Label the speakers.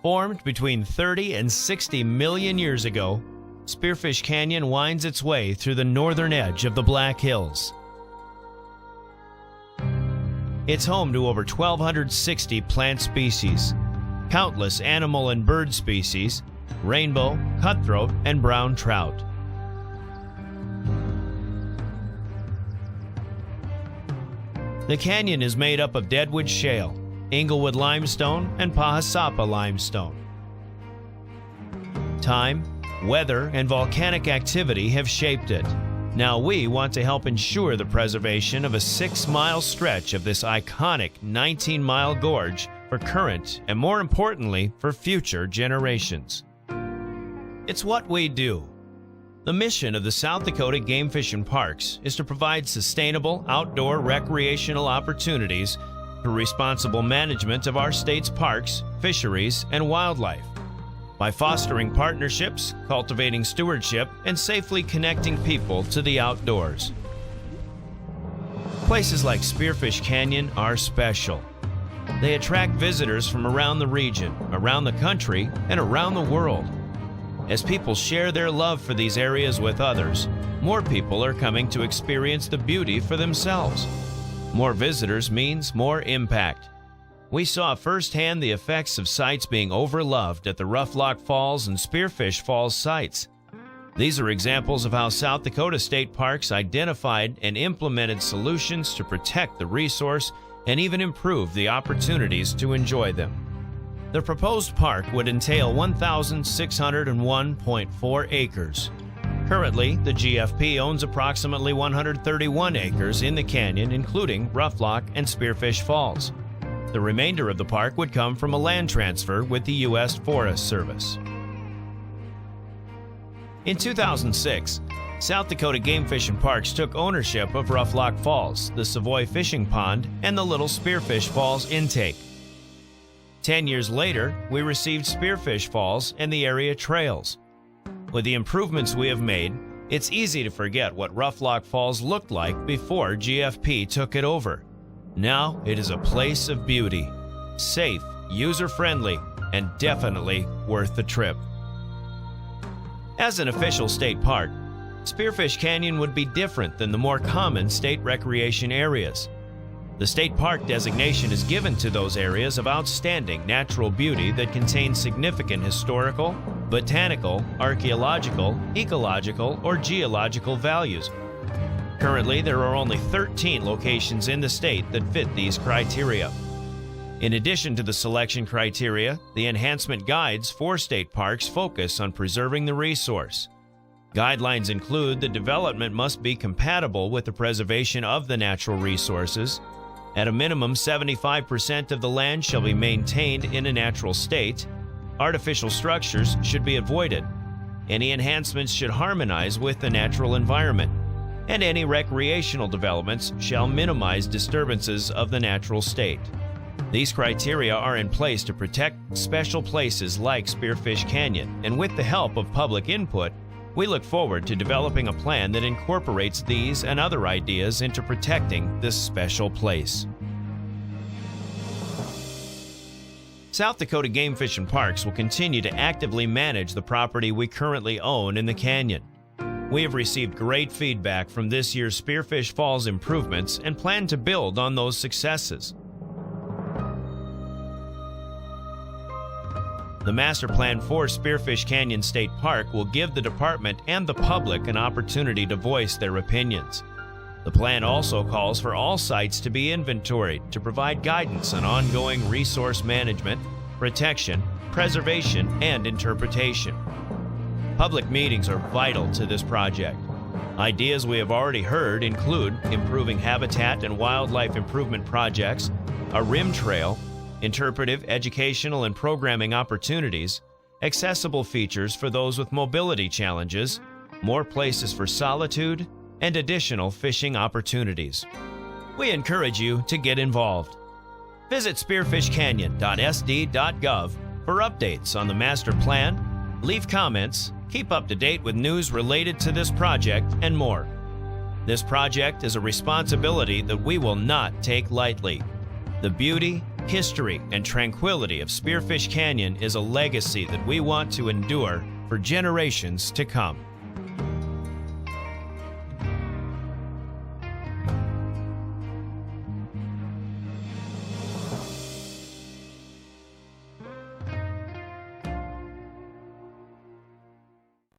Speaker 1: Formed between 30 and 60 million years ago, Spearfish Canyon winds its way through the northern edge of the Black Hills. It's home to over 1,260 plant species, countless animal and bird species, rainbow, cutthroat, and brown trout. The canyon is made up of Deadwood Shale, Inglewood Limestone, and Pahasapa Limestone. Time, weather, and volcanic activity have shaped it. Now we want to help ensure the preservation of a 6-mile stretch of this iconic 19-mile gorge for current and, more importantly, for future generations. It's what we do. The mission of the South Dakota Game Fish and Parks is to provide sustainable outdoor recreational opportunities for responsible management of our state's parks, fisheries, and wildlife, by fostering partnerships, cultivating stewardship, and safely connecting people to the outdoors. Places like Spearfish Canyon are special. They attract visitors from around the region, around the country, and around the world. As people share their love for these areas with others, more people are coming to experience the beauty for themselves. More visitors means more impact. We saw firsthand the effects of sites being overloved at the Rough Lock Falls and Spearfish Falls sites. These are examples of how South Dakota State Parks identified and implemented solutions to protect the resource and even improve the opportunities to enjoy them. The proposed park would entail 1,601.4 acres. Currently, the GFP owns approximately 131 acres in the canyon, including Rough Lock and Spearfish Falls. The remainder of the park would come from a land transfer with the U.S. Forest Service. In 2006, South Dakota Game Fish and Parks took ownership of Rough Lock Falls, the Savoy Fishing Pond, and the Little Spearfish Falls intake. 10 years later, we received Spearfish Falls and the area trails. With the improvements we have made, it's easy to forget what Rough Lock Falls looked like before GFP took it over. Now it is a place of beauty, safe, user-friendly, and definitely worth the trip. As an official state park, Spearfish Canyon would be different than the more common state recreation areas. The state park designation is given to those areas of outstanding natural beauty that contain significant historical, botanical, archaeological, ecological, or geological values. Currently, there are only 13 locations in the state that fit these criteria. In addition to the selection criteria, the enhancement guides for state parks focus on preserving the resource. Guidelines include that development must be compatible with the preservation of the natural resources. At a minimum, 75% of the land shall be maintained in a natural state. Artificial structures should be avoided. Any enhancements should harmonize with the natural environment. And any recreational developments shall minimize disturbances of the natural state. These criteria are in place to protect special places like Spearfish Canyon, and with the help of public input, we look forward to developing a plan that incorporates these and other ideas into protecting this special place. South Dakota Game Fish and Parks will continue to actively manage the property we currently own in the canyon. We have received great feedback from this year's Spearfish Falls improvements and plan to build on those successes. The master plan for Spearfish Canyon State Park will give the department and the public an opportunity to voice their opinions. The plan also calls for all sites to be inventoried to provide guidance on ongoing resource management, protection, preservation, and interpretation. Public meetings are vital to this project. Ideas we have already heard include improving habitat and wildlife improvement projects, a rim trail, interpretive, educational, and programming opportunities, accessible features for those with mobility challenges, more places for solitude, and additional fishing opportunities. We encourage you to get involved. Visit spearfishcanyon.sd.gov for updates on the master plan, leave comments, keep up to date with news related to this project, and more. This project is a responsibility that we will not take lightly. The beauty, history, and tranquility of Spearfish Canyon is a legacy that we want to endure for generations to come.